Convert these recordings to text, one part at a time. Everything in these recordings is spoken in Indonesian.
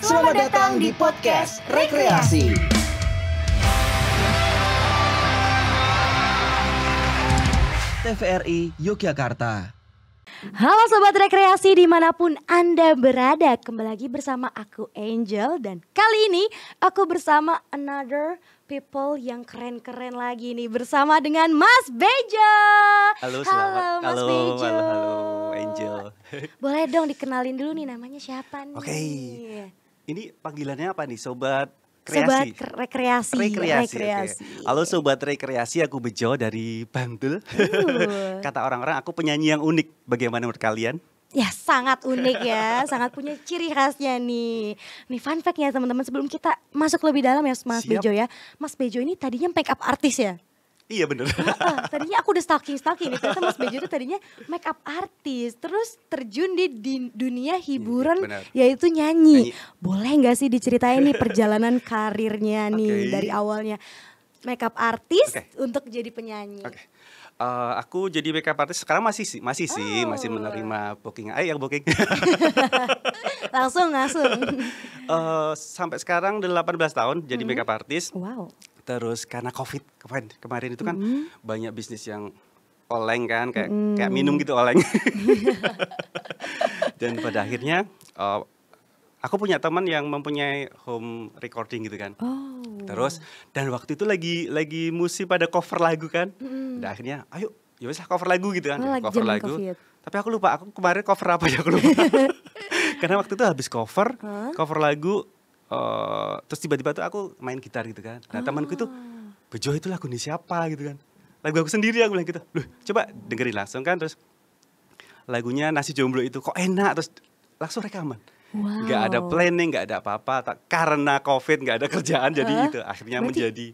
Selamat datang di podcast Rekreasi. TVRI Yogyakarta. Halo Sobat Rekreasi dimanapun Anda berada. Kembali lagi bersama aku Angel. Dan kali ini aku bersama another people yang keren-keren lagi nih. Bersama dengan Mas Bejo. Halo, selamat. Mas Bejo. Halo Angel. Boleh dong dikenalin dulu nih, namanya siapa nih? Oke. Ini panggilannya apa nih? Sobat Sobat Kreasi. Rekreasi. Okay. Halo Sobat Rekreasi, aku Bejo dari Bantul. Kata orang-orang aku penyanyi yang unik. Bagaimana menurut kalian? Ya sangat unik ya, sangat punya ciri khasnya nih. Nih fun fact ya teman-teman, sebelum kita masuk lebih dalam ya Mas Siap. Bejo ya. Mas Bejo ini tadinya make up artis ya? Iya bener. Tadinya aku udah stalking nih, ternyata Mas Bejo itu tadinya make up artis, terus terjun di dunia hiburan, benar. yaitu nyanyi. Boleh nggak sih diceritain nih perjalanan karirnya nih dari awalnya make up artis untuk jadi penyanyi? Aku jadi makeup artist sekarang masih menerima booking. Ayo yang booking. Langsung. Sampai sekarang udah 18 tahun jadi makeup artist. Wow. Terus karena COVID kemarin itu kan banyak bisnis yang oleng kan, kayak minum gitu oleng. Dan pada akhirnya aku punya teman yang mempunyai home recording gitu kan. Terus dan waktu itu lagi musim pada cover lagu kan. Dan akhirnya ayo ya wes cover lagu gitu kan. Cover lagu. COVID. Tapi aku lupa aku kemarin cover apa ya, aku lupa. Karena waktu itu habis cover lagu. Terus tiba-tiba tuh aku main gitar gitu kan. Nah temanku itu, Bejo itu lagu ini siapa gitu kan. Lagu aku sendiri, aku bilang gitu. Loh coba dengerin langsung kan. Terus lagunya Nasi Jomblo itu kok enak. Terus langsung rekaman. Wow. Gak ada planning, gak ada apa-apa. Karena COVID gak ada kerjaan. Jadi itu akhirnya menjadi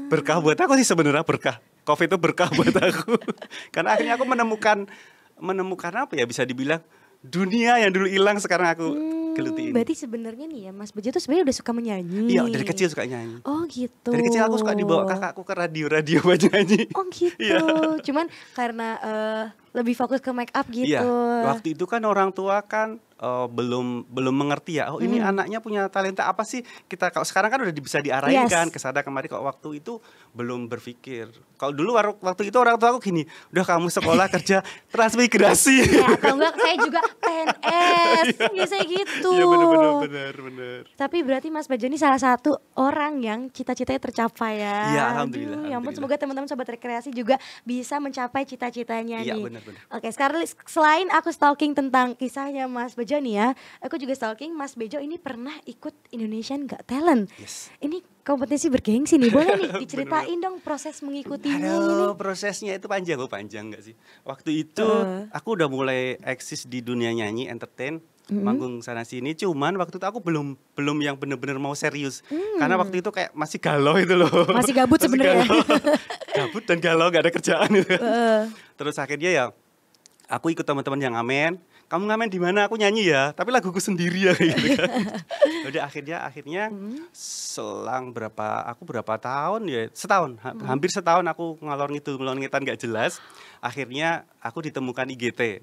berkah buat aku sih sebenarnya, berkah. COVID itu berkah buat aku. Karena akhirnya aku menemukan apa ya, bisa dibilang dunia yang dulu hilang sekarang aku geluti ini. Berarti sebenarnya nih ya Mas Bejo tuh sebenarnya udah suka menyanyi. Iya dari kecil suka nyanyi. Oh gitu. Dari kecil aku suka dibawa kakakku ke radio buat nyanyi. Oh gitu. Iya. Cuman karena lebih fokus ke make up gitu. Iya. Waktu itu kan orang tua kan belum mengerti ya. Oh ini anaknya punya talenta apa sih? Kita kalau sekarang kan udah bisa diarahin kan ke sana kemari. Kok waktu itu belum berpikir. Kalau dulu waktu itu orang tua aku gini, udah kamu sekolah kerja transmigrasi. Ya, atau enggak saya juga PNS. Biasanya gitu. Iya benar. Tapi berarti Mas Bejo ini salah satu orang yang cita-citanya tercapai ya. Iya alhamdulillah. Ya ampun, semoga teman-teman Sobat Rekreasi juga bisa mencapai cita-citanya nih. Iya benar. Oke, sekarang selain aku stalking tentang kisahnya Mas Bejo nih ya, aku juga stalking Mas Bejo ini pernah ikut Indonesian Got Talent. Yes. Ini kompetisi bergengsi nih, boleh nih diceritain dong proses mengikutinya ini. Prosesnya itu panjang gak sih? Waktu itu aku udah mulai eksis di dunia nyanyi, entertain, manggung sana sini. Cuman waktu itu aku belum yang bener-bener mau serius. Karena waktu itu kayak masih galau itu loh. Masih gabut sebenarnya. Gabut dan galau, gak ada kerjaan itu. Terus akhirnya ya aku ikut teman-teman yang ngamen. Kamu ngamen di mana? Aku nyanyi ya, tapi laguku sendiri ya gitu kan. Udah akhirnya selang berapa tahun ya, hampir setahun aku ngalor ngitan gak jelas. Akhirnya aku ditemukan IGT.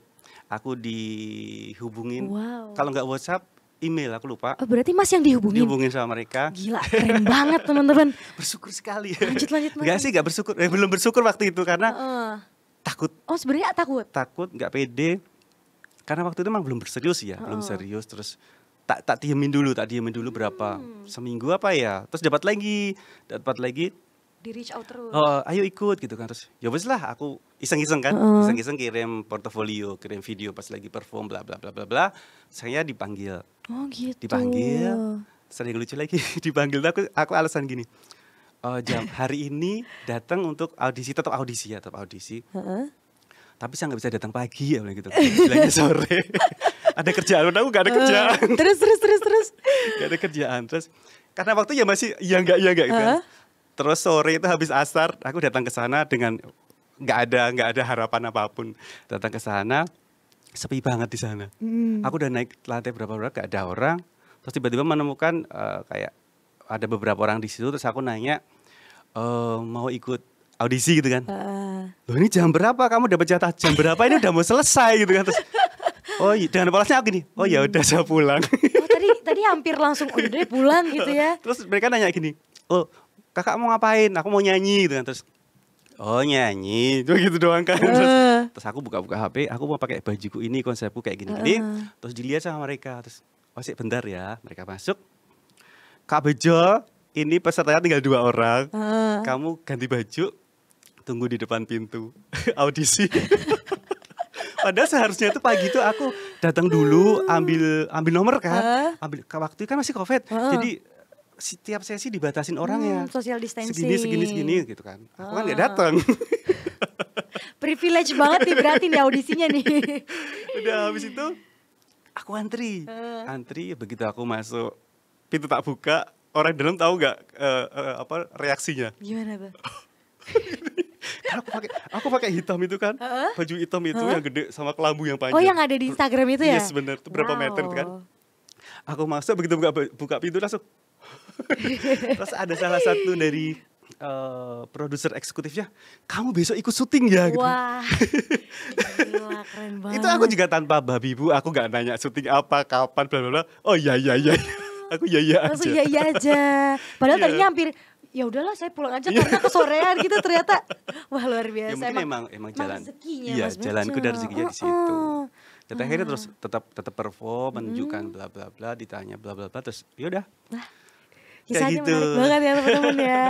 Aku dihubungin, kalau nggak WhatsApp, email, aku lupa. Oh, berarti Mas yang dihubungin sama mereka. Gila, keren banget teman-teman. Bersyukur sekali. Lanjut. Gak bersyukur, belum bersyukur waktu itu karena takut. Oh sebenarnya takut? Takut, nggak pede. Karena waktu itu memang belum serius ya, belum serius. Terus tak diemin dulu berapa seminggu apa ya. Terus dapat lagi di reach out terus. Ayo ikut gitu kan. Terus ya wes lah, aku iseng-iseng kan, kirim portofolio, kirim video pas lagi perform bla bla bla bla bla. Saya dipanggil. Oh gitu. Dipanggil. Sering lucu lagi dipanggil aku alasan gini. Hari ini datang untuk audisi, tetap audisi. Tapi saya nggak bisa datang pagi ya gitu. Bilangnya sore. Ada kerjaan, aku nggak ada kerjaan. Terus. Gak ada kerjaan. Terus karena waktu ya masih iya enggak gitu kan. Terus sore itu habis asar, aku datang ke sana dengan nggak ada harapan apapun. Datang ke sana, sepi banget di sana. Aku udah naik lantai berapa gak ada orang. Terus tiba-tiba menemukan kayak ada beberapa orang di situ. Terus aku nanya, mau ikut audisi gitu kan. Loh ini jam berapa? Kamu dapat jatah jam berapa? Ini udah mau selesai gitu kan. Terus, oh iya, dengan polosnya aku gini. Oh ya udah saya pulang. Oh tadi hampir langsung udah pulang gitu ya. Terus mereka nanya gini, oh kakak mau ngapain? Aku mau nyanyi gitu kan. Terus oh nyanyi, cuma gitu doang kan. Terus aku buka-buka HP, aku mau pakai bajuku ini, konsepku kayak gini-gini. Terus dilihat sama mereka, terus oh sih bentar ya, mereka masuk. Kak Bejo, ini pesertanya tinggal 2 orang. Kamu ganti baju, tunggu di depan pintu audisi. Padahal seharusnya itu pagi itu aku datang dulu ambil nomor kan. Waktu itu kan masih Covid. Jadi setiap sesi dibatasin orang ya. Social distancing. Segini gitu kan. Aku kan gak datang. Privilege banget nih berarti nih audisinya nih. Udah habis itu aku antri. Begitu aku masuk, pintu tak buka, orang dalam tahu nggak reaksinya? Gimana tuh? Aku pakai hitam itu kan, baju hitam itu yang gede sama kelambu yang panjang. Oh yang ada di Instagram itu ya? Yes benar, itu berapa meter itu kan. Aku masuk begitu buka pintu langsung. Terus ada salah satu dari produser eksekutifnya, kamu besok ikut syuting ya gitu. Wah, gila keren banget. Itu aku juga tanpa babi bu, aku nggak nanya syuting apa, kapan, bla bla bla. Oh iya. Aku iya aja. Langsung iya aja. Padahal tadinya hampir ya udahlah saya pulang aja karena kesorean gitu ternyata. Wah luar biasa. Ya mungkin emang jalan. Rezekinya, Iya, Mas Bejo. jalanku dari rezekinya di situ. Dan akhirnya terus tetap perform, menunjukkan bla bla bla, ditanya bla bla bla, terus yaudah. Kisahnya gitu. menarik banget ya teman-teman ya.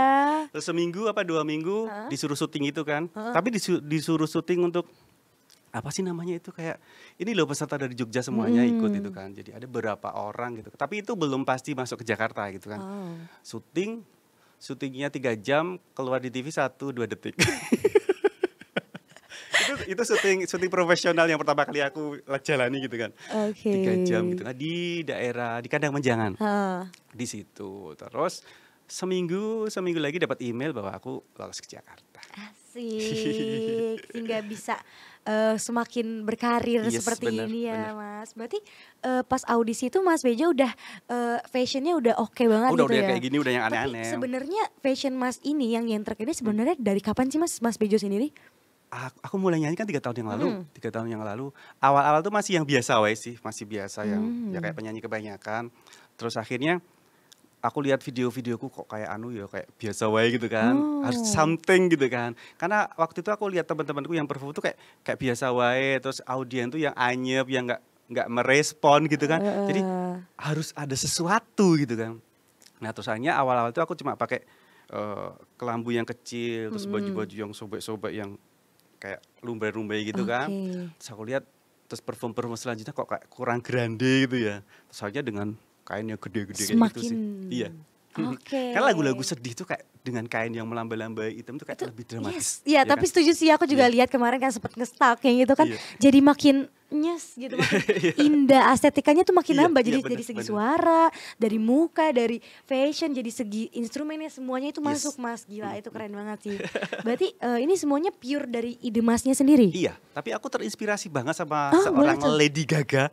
Terus seminggu 2 minggu disuruh syuting itu kan. Tapi disuruh syuting untuk apa sih namanya itu, kayak ini loh peserta dari Jogja semuanya ikut itu kan. Jadi ada beberapa orang gitu. Tapi itu belum pasti masuk ke Jakarta gitu kan. Syutingnya 3 jam, keluar di TV 1-2 detik. itu syuting profesional yang pertama kali aku jalani gitu kan. 3 jam gitu kan di daerah di Kandang Menjangan. Di situ. Terus seminggu lagi dapat email bahwa aku lolos ke Jakarta. Asik. Sehingga bisa semakin berkarir seperti ini ya Mas. Berarti pas audisi itu Mas Bejo udah fashionnya udah oke banget gitu ya. Udah kayak gini, udah yang aneh-aneh. Tapi sebenarnya fashion Mas ini yang terkini sebenarnya dari kapan sih Mas Bejo sendiri? Aku mulai nyanyi kan 3 tahun yang lalu. 3 tahun yang lalu. Awal-awal tuh masih yang biasa sih, masih biasa yang ya kayak penyanyi kebanyakan. Terus akhirnya aku lihat video-videoku kok kayak kayak biasa wae gitu kan. Harus something gitu kan. Karena waktu itu aku lihat teman-temanku yang perform tuh kayak biasa wae, terus audien tuh yang anyep, yang enggak merespon gitu kan. Jadi harus ada sesuatu gitu kan. Nah, terus akhirnya awal-awal itu aku cuma pakai kelambu yang kecil, terus baju-baju yang sobek-sobek yang kayak lumbai-lumbai gitu kan. Terus aku lihat terus perform selanjutnya kok kayak kurang grande gitu ya. Terus akhirnya dengan kain yang gede-gede kayak gitu sih. Iya. Karena lagu-lagu sedih tuh kayak dengan kain yang melambai-lambai hitam tuh kayak lebih dramatis. Iya, tapi kan? Setuju sih, aku juga lihat kemarin kan sempet nge-stalking gitu kan. Jadi makin nyes gitu, makin indah, estetikanya tuh makin nambah. Jadi dari segi suara, dari muka, dari fashion, jadi segi instrumennya semuanya itu masuk Mas. Gila, itu keren banget sih. Berarti ini semuanya pure dari ide Masnya sendiri? Iya, tapi aku terinspirasi banget sama seorang Lady Gaga.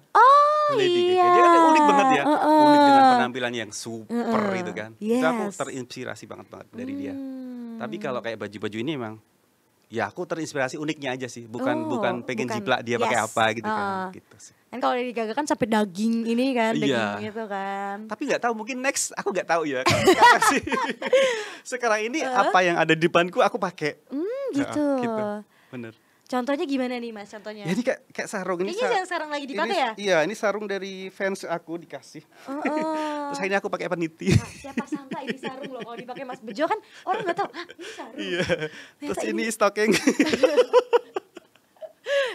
Lady Gaga. Dia kan unik banget ya. Unik dengan penampilan yang super itu kan. Itu aku terinspirasi banget dari dia. Tapi kalau kayak baju-baju ini emang ya aku terinspirasi uniknya aja sih. Bukan pengen jiplak dia pakai apa gitu kan. Gitu sih. Kan kalau Lady Gaga kan sampai daging ini kan, daging gitu kan. Tapi nggak tahu, mungkin next aku nggak tahu ya. Sekarang ini apa yang ada di depanku aku pakai. Gitu. Gitu. Bener. Contohnya gimana nih Mas contohnya? Ya ini kayak sarung ini. Ini yang sarung lagi dipakai ya? Iya, ini sarung dari fans aku dikasih. Terus akhirnya aku pakai peniti. Nah, siapa sangka ini sarung loh, kalau dipakai Mas Bejo kan orang nggak tahu, ini sarung. Iya. Terus ini stocking.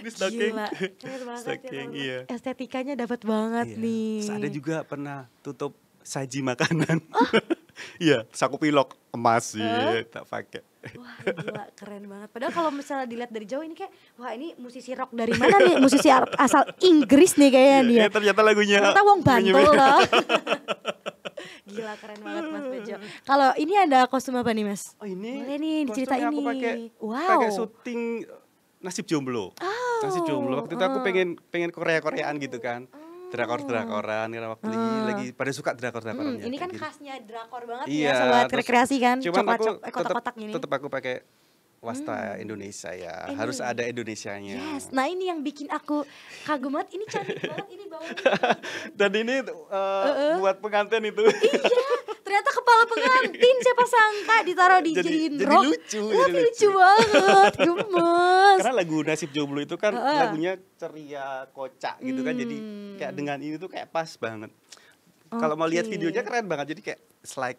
Ini stocking. Gila, keren banget stocking, ya, iya. Estetikanya dapat banget nih. Terus ada juga pernah tutup saji makanan. Iya, terus aku pilok emas sih, tak pakai. Wah gila, keren banget. Padahal kalau misalnya dilihat dari jauh ini kayak, wah ini musisi rock dari mana nih? Musisi asal Inggris nih kayaknya dia. Ternyata lagunya. Ternyata wong Bantul loh. Gila, keren banget Mas Bejo. Kalau ini ada kostum apa nih Mas? Oh ini. Boleh nih diceritain aku nih. pakai syuting Nasib Jomblo. Nasib Jomblo. Waktu itu aku pengen Korea-Koreaan gitu kan. Drakor-drakoran waktu lagi pada suka drakor-drakoran. Ini kan khasnya drakor banget ya, sobat rekreasi kan. Cuman aku kotak-kotak ini. Tetap aku pakai wasta Indonesia ya. Ini. Harus ada Indonesianya. Yes, nah ini yang bikin aku kagum banget. Ini cantik banget ini bawahnya. Dan ini buat pengantin itu. Iya, ternyata kepala pengantin siapa sangka ditaruh di jadiin jadi rok. lucu, Wah, jadi lucu banget, gemes. Karena lagu Nasib Jomblo itu kan lagunya ceria, kocak gitu kan. Jadi kayak dengan ini tuh kayak pas banget. Kalau mau lihat videonya keren banget. Jadi kayak like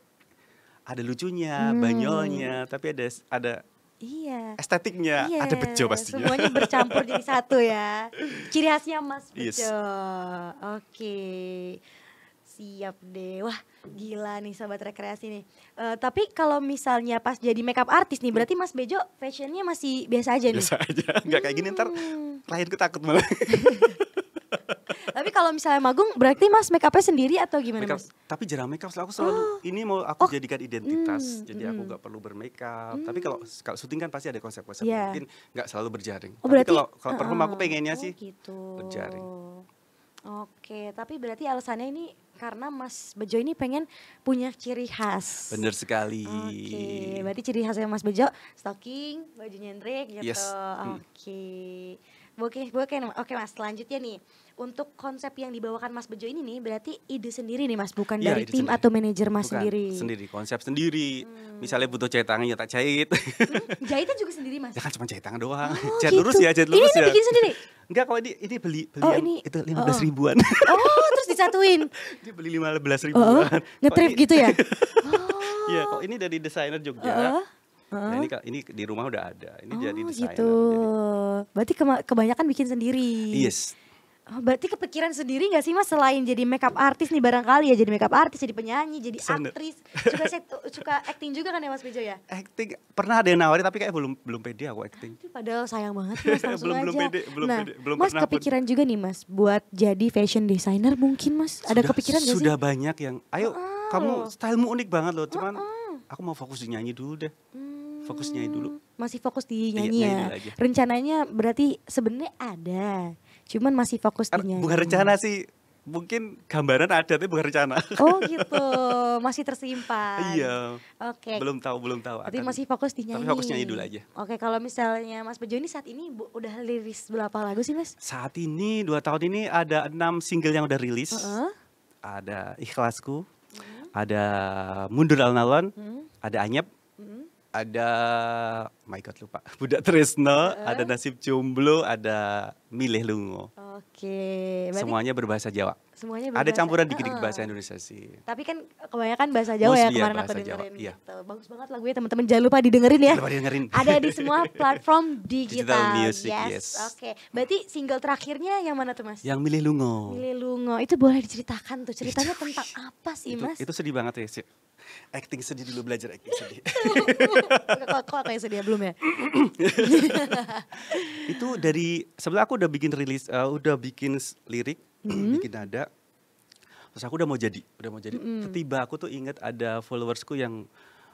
ada lucunya, banyolnya, tapi ada Iya. estetiknya, Iya, ada bejo pastinya. semuanya bercampur jadi satu ya. Ciri khasnya Mas Yes. Bejo. Oke. Siap deh. Wah, gila nih sobat rekreasi nih. Tapi kalau misalnya pas jadi makeup artist nih, berarti Mas Bejo fashionnya masih biasa aja nih. Biasa aja, nggak kayak gini ntar klienku takut malah. Tapi kalau misalnya magung, berarti Mas makeupnya sendiri atau gimana Makeup, Mas? tapi jarang makeup, aku selalu ini mau aku jadikan identitas, jadi aku nggak perlu bermakeup. Tapi kalau syuting kan pasti ada konsep-konsep, Iya. mungkin nggak selalu berjaring. Oh, Tapi berarti kalau perform aku pengennya sih gitu. berjaring. Oke, tapi berarti alasannya ini karena Mas Bejo ini pengen punya ciri khas. Bener sekali. Oke, berarti ciri khasnya Mas Bejo stocking, baju nyentrik gitu. Yes. Oke Mas, selanjutnya nih. Untuk konsep yang dibawakan Mas Bejo ini nih berarti ide sendiri nih Mas, bukan Iya, dari ide tim sendiri. atau manajer Mas Bukan, sendiri. sendiri, konsep sendiri. Misalnya butuh jahit tangan ya tak jahit. Jahitnya juga sendiri Mas? Ya kan cuma jahit tangan doang. Oh, Jahit gitu. lurus ya, jahit lurus Ini ya. bikin sendiri? Enggak, kalau ini beli Oh, yang ini, itu 15 ribuan. Oh, terus disatuin? Dia beli 15 ribuan. Nge-thrift gitu ya? Iya, kok ini dari desainer Jogja. Nah, ini di rumah udah ada. Ini jadi desainer. Gitu. Berarti kebanyakan bikin sendiri. Yes. Oh, berarti kepikiran sendiri gak sih Mas selain jadi makeup artist nih barangkali ya, jadi makeup artist, jadi penyanyi, jadi Desainer. aktris, suka acting juga kan ya Mas Bejo ya? Acting pernah ada yang nawarin tapi kayak belum pede aku acting. Padahal sayang banget Mas, langsung Belum aja. pede, belum Nah, pede, belum Mas pernah pun. kepikiran juga nih Mas buat jadi fashion designer mungkin Mas? Ada kepikiran gak sih? Sudah banyak yang, ayo kamu stylemu unik banget loh, cuman aku mau fokus di nyanyi dulu deh. Fokus nyanyi dulu. Masih fokus di Iya, nyanyi nyanyi ya? dulu aja. Rencananya berarti sebenarnya ada, cuman masih fokus di nyanyi. Bukan rencana sih, mungkin gambaran ada tapi bukan rencana. Oh gitu, masih tersimpan. Iya. Oke. Belum tahu. Berarti masih fokus di nyanyi. Tapi fokus nyanyi dulu aja. Oke, kalau misalnya Mas Bejo ini saat ini udah liris berapa lagu sih Mas? Saat ini 2 tahun ini ada 6 single yang udah rilis. Heeh. Ada Ikhlasku, ada Mundur Alun-Alun, ada Anyep, ada my god lupa, Budak Tresno, ada Nasib Jomblo, ada Milih Lungo. Oke, berarti Semuanya berbahasa Jawa. semuanya Ada berbahasa- campuran dikit-dikit bahasa Indonesia sih. Tapi kan kebanyakan bahasa Jawa ya Mostly ya, kemarin aku bahasa dengerin Jawa, iya. gitu. Bagus banget lagunya teman-teman, jangan lupa didengerin ya. Jangan lupa didengerin. Ada di semua platform digital. Digital music, yes. Oke, berarti single terakhirnya yang mana tuh Mas? Yang Milih Lungo. Milih Lungo, itu boleh diceritakan tuh ceritanya tentang apa sih Mas? Itu sedih banget ya sih. Acting sedih dulu, belajar acting sedih. Kok kayak sedia belum ya? Itu dari sebelum aku udah bikin rilis, udah bikin lirik, bikin nada. Terus aku udah mau jadi. Tiba aku tuh inget ada followersku yang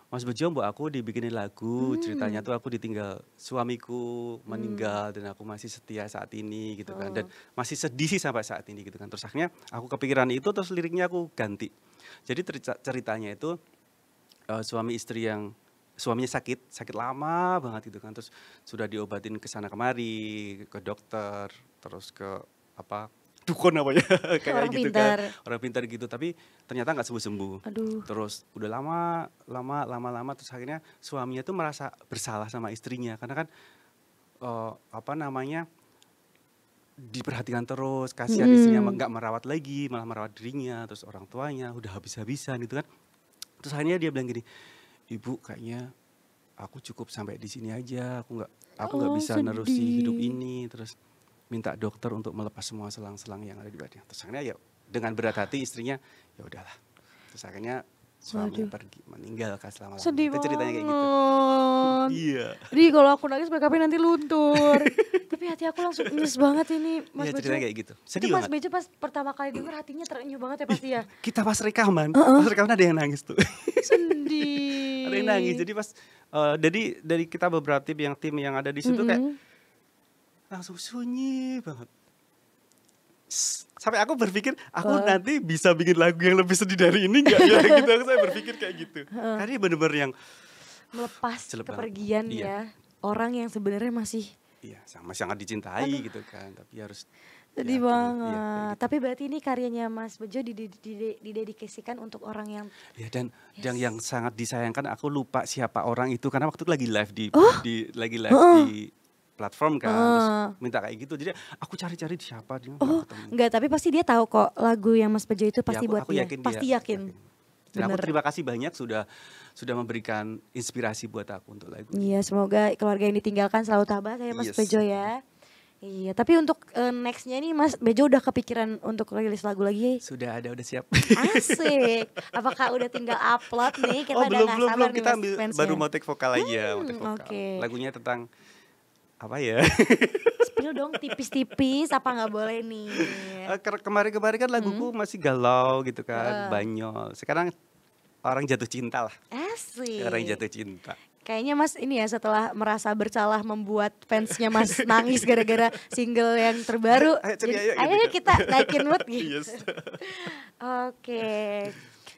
Mas Bejo mbak aku dibikinin lagu, ceritanya tuh aku ditinggal suamiku meninggal dan aku masih setia saat ini gitu kan. Dan masih sedih sih sampai saat ini gitu kan. Terus akhirnya aku kepikiran itu, terus liriknya aku ganti. Jadi ceritanya itu suami istri yang suaminya sakit lama banget gitu kan. Terus sudah diobatin ke sana kemari, ke dokter, terus ke apa? Dukun namanya kayak Orang gitu pintar. kan. Orang pintar gitu, tapi ternyata nggak sembuh-sembuh. Aduh. Terus udah lama terus akhirnya suaminya tuh merasa bersalah sama istrinya karena kan apa namanya diperhatikan terus, kasihan istrinya nggak merawat lagi, malah merawat dirinya, terus orang tuanya udah habis-habisan gitu kan. Terus akhirnya dia bilang gini, ibu kayaknya aku cukup sampai di sini aja, aku nggak bisa nerusi hidup ini, terus minta dokter untuk melepas semua selang-selang yang ada di badannya. Terus akhirnya ya dengan berat hati istrinya ya udahlah. Terus akhirnya suaminya pergi meninggal selama-lamanya. Sedih Itu ceritanya kayak gitu. banget. Iya. Jadi kalau aku nangis make-upnya nanti luntur. Tapi hati aku langsung nyes banget ini Mas Iya Bejo. ceritanya kayak gitu. Itu Sedih Mas banget. Bejo pas pertama kali denger hatinya terenyuh banget ya pasti ya. Kita pas rekaman ada yang nangis tuh. Sedih. Ada yang nangis. Jadi pas dari kita beberapa tim yang ada di situ kayak langsung sunyi banget. Sampai aku berpikir aku nanti bisa bikin lagu yang lebih sedih dari ini enggak ya gitu. Saya berpikir kayak gitu. Karena ini bener-bener yang Melepas jelek banget. kepergian Iya. ya. orang yang sebenarnya masih Iya, sangat dicintai gitu kan, tapi harus sedih ya, banget. iya, kayak gitu. Tapi berarti ini karyanya Mas Bejo didedikasikan untuk orang yang Ya, dan yang sangat disayangkan aku lupa siapa orang itu karena waktu itu lagi live lagi live di platform kan, terus minta kayak gitu. Jadi aku cari-cari siapa dia nggak ketemu. enggak, tapi pasti dia tahu kok lagu yang Mas Bejo itu pasti Ya, buat aku dia. yakin Pasti dia, yakin. Dan aku Bener. terima kasih banyak sudah memberikan inspirasi buat aku untuk lagu ini. Iya, semoga keluarga yang ditinggalkan selalu tabah ya Mas Yes. Bejo ya. Iya, tapi untuk nextnya nih Mas Bejo udah kepikiran untuk rilis lagu lagi? Sudah udah siap. Asik. Apakah udah tinggal upload nih? Kita Oh, udah nggak belum sabar nih kita Mas baru fansnya. mau take vokal aja, mau take vokal. Oke. Lagunya tentang apa ya? Spill dong tipis-tipis, apa nggak boleh nih? Kemarin kan laguku masih galau gitu kan, banyol. Sekarang orang jatuh cinta lah. Asik. Orang jatuh cinta. Kayaknya Mas ini ya setelah merasa bersalah membuat fansnya Mas nangis gara-gara single yang terbaru. Ayo ceria, Jadi, ayo gitu ayo kan. kita naikin mood gitu. Yes. Oke.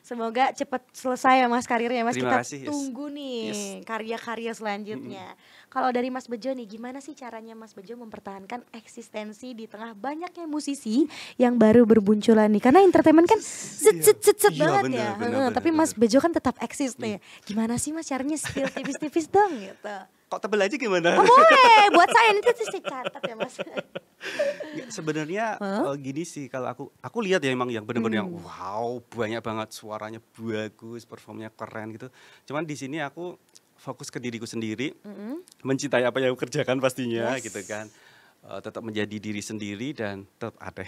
Semoga cepat selesai ya Mas karirnya Mas. Terima Kita kasih, yes. tunggu nih Yes. karya-karya selanjutnya. Kalau dari Mas Bejo nih, gimana sih caranya Mas Bejo mempertahankan eksistensi di tengah banyaknya musisi yang baru bermunculan nih? Karena entertainment kan set Iya, banget bener, ya. bener, Tapi Mas bener. Bejo kan tetap eksis nih. Gimana sih Mas caranya spill tipis-tipis dong gitu? Kok tebel aja gimana? Oh, boleh, buat saya itu tuh saya catat ya Mas. Ya, sebenarnya gini sih, kalau aku lihat ya emang yang bener-bener yang wow, banyak banget suaranya bagus, performnya keren gitu. Cuman di sini aku fokus ke diriku sendiri, mencintai apa yang aku kerjakan pastinya Yes. gitu kan. Tetap menjadi diri sendiri dan tetap ada.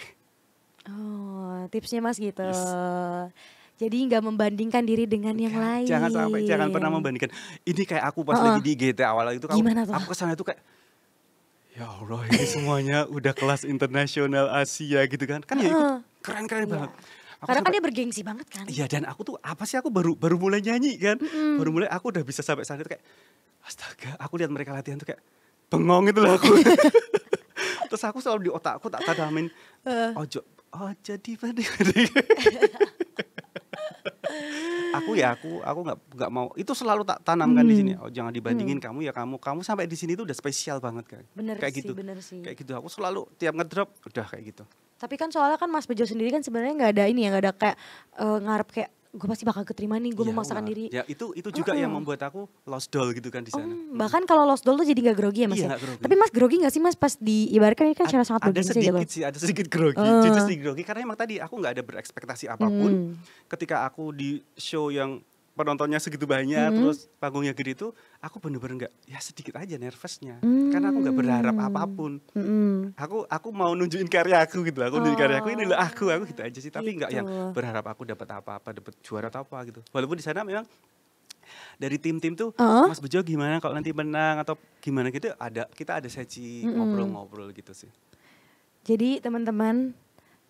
Oh, tipsnya Mas gitu. Jadi nggak membandingkan diri dengan yang lain. Jangan pernah membandingkan. Ini kayak aku pas lagi di GT awal itu, Gimana tuh? aku kesana itu kayak ya Allah, ini semuanya udah kelas internasional Asia gitu kan. Kan ya ikut keren-keren banget. Aku Karena kan sampai- dia bergengsi banget kan. Iya, dan aku tuh apa sih, aku baru mulai nyanyi kan. Baru mulai aku udah bisa sampai sana itu kayak astaga, aku lihat mereka latihan tuh kayak bengong itu lah aku. Terus aku selalu di otakku tak tadamin ojo di aku nggak mau, itu selalu tak tanamkan di sini. Oh, jangan dibandingin kamu ya kamu sampai di sini tuh udah spesial banget kan. Bener Kayak sih, gitu. bener sih. Kayak gitu aku selalu tiap ngedrop udah kayak gitu. Tapi kan soalnya kan Mas Bejo sendiri kan sebenarnya nggak ada ini ya, nggak ada kayak ngarep kayak gue pasti bakal keterima nih, gue Iya, memaksakan aku diri. Ya itu juga yang membuat aku lost doll gitu kan di sana. Bahkan kalau lost doll tuh jadi nggak grogi ya Mas Iya, ya. nggak grogi. Tapi Mas grogi nggak sih Mas pas diibaratkan ini kan cara sangat Ada bergengsi gitu. sedikit sih, ada sedikit grogi, jujur sedikit grogi karena emang tadi aku nggak ada berekspektasi apapun. Ketika aku di show yang penontonnya segitu banyak, terus panggungnya gede itu, aku bener-bener nggak, ya sedikit aja nervousnya, karena aku nggak berharap apapun. Aku mau nunjukin karyaku gitu, aku nunjukin karyaku ini loh aku gitu aja sih, tapi nggak yang Gitu. berharap aku dapat apa-apa, dapat juara atau apa gitu. Walaupun di sana memang dari tim-tim tuh, Mas Bejo gimana kalau nanti menang atau gimana gitu, kita ada sesi ngobrol-ngobrol gitu sih. Jadi teman-teman,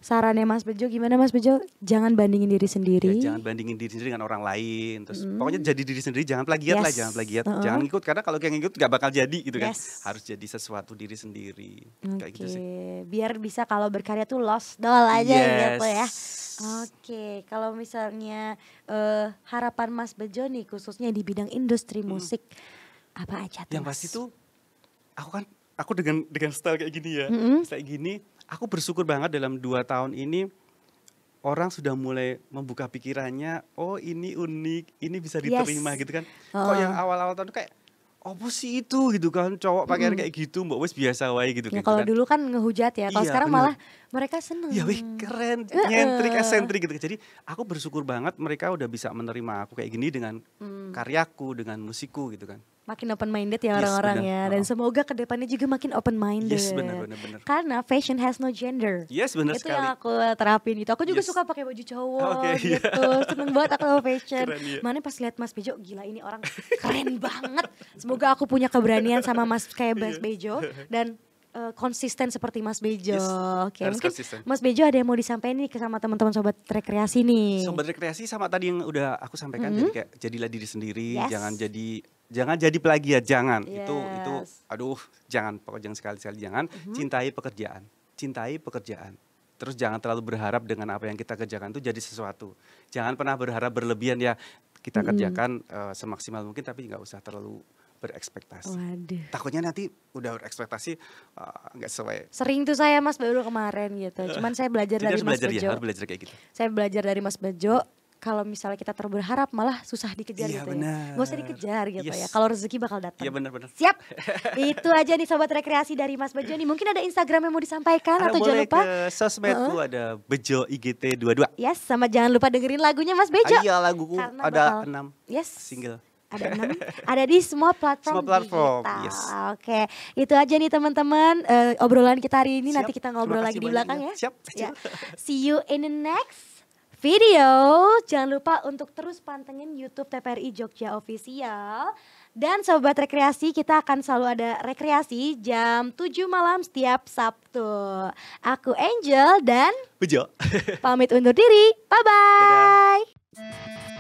sarannya Mas Bejo gimana Mas Bejo? Jangan bandingin diri sendiri. Ya, jangan bandingin diri sendiri dengan orang lain. Terus pokoknya jadi diri sendiri, jangan plagiat lah, Yes. jangan plagiat. Jangan ikut, karena kalau yang ikut gak bakal jadi gitu kan. Yes. Harus jadi sesuatu diri sendiri. Kayak gitu Oke, sih. biar bisa kalau berkarya tuh lost doll aja Yes. gitu ya. Oke, kalau misalnya harapan Mas Bejo nih khususnya di bidang industri musik apa aja tuh? Yang Mas? pasti tuh aku dengan style kayak gini ya. Kayak gini, aku bersyukur banget dalam 2 tahun ini orang sudah mulai membuka pikirannya, oh ini unik, ini bisa diterima gitu kan. Kok yang awal-awal tahun kayak apa sih itu gitu kan, cowok pakaian kayak gitu, mbak wes biasa wae gitu. Ya gitu kalau kan. dulu kan ngehujat ya, kalau Iya, sekarang bener. malah mereka seneng. Ya wih keren, nyentrik, esentrik gitu. Jadi aku bersyukur banget mereka udah bisa menerima aku kayak gini dengan karyaku, dengan musikku gitu kan. Makin open minded ya Yes, orang-orang benar. ya, dan semoga kedepannya juga makin open minded. Yes, benar. Karena fashion has no gender. Yes, benar Itu sekali. yang aku terapin gitu. Aku juga Yes. suka pakai baju cowok Oke, iya. gitu. Seneng banget aku sama fashion. Keren, iya. Mana pas lihat Mas Bejo, gila ini orang keren banget. Semoga aku punya keberanian sama Mas kayak Mas Bejo dan konsisten seperti Mas Bejo. Yes, Oke, harus mungkin konsisten. Mas Bejo ada yang mau disampaikan nih ke sama teman-teman sobat rekreasi nih. Sobat rekreasi sama tadi yang udah aku sampaikan, jadi kayak jadilah diri sendiri, Yes. jangan jadi plagiat, jangan. Itu Yes. aduh, pokoknya jangan sekali-sekali jangan. Cintai pekerjaan. Terus jangan terlalu berharap dengan apa yang kita kerjakan itu jadi sesuatu. Jangan pernah berharap berlebihan ya. Kita kerjakan semaksimal mungkin, tapi nggak usah terlalu berekspektasi. Waduh. Takutnya nanti udah berekspektasi nggak sesuai. Sering tuh saya Mas baru kemarin gitu. Cuman saya belajar Jadi dari harus Mas belajar Bejo. ya, harus belajar kayak gitu. Saya belajar dari Mas Bejo. Kalau misalnya kita terlalu berharap malah susah dikejar Iya, gitu benar. ya. Gak usah dikejar gitu Yes. ya. Kalau rezeki bakal datang. Iya benar-benar. Siap. Itu aja nih sobat rekreasi dari Mas Bejo nih. Mungkin ada Instagram yang mau disampaikan atau jangan Boleh lupa. ke sosmedku ada Bejo IGT 22. Yes, sama jangan lupa dengerin lagunya Mas Bejo. Iya, laguku Karena ada bakal- 6 Yes. single. Ada 6, ada di semua platform, Semua platform, digital. yes. Oke, itu aja nih teman-teman obrolan kita hari ini. Siap, Nanti kita ngobrol terima lagi kasih di banyak belakang ya. ya. Siap, Ya. siap. See you in the next video. Jangan lupa untuk terus pantengin YouTube TPRI Jogja Official. Dan sobat rekreasi, kita akan selalu ada rekreasi jam 7 malam setiap Sabtu. Aku Angel dan Bejo. pamit undur diri. Bye-bye. Dadah.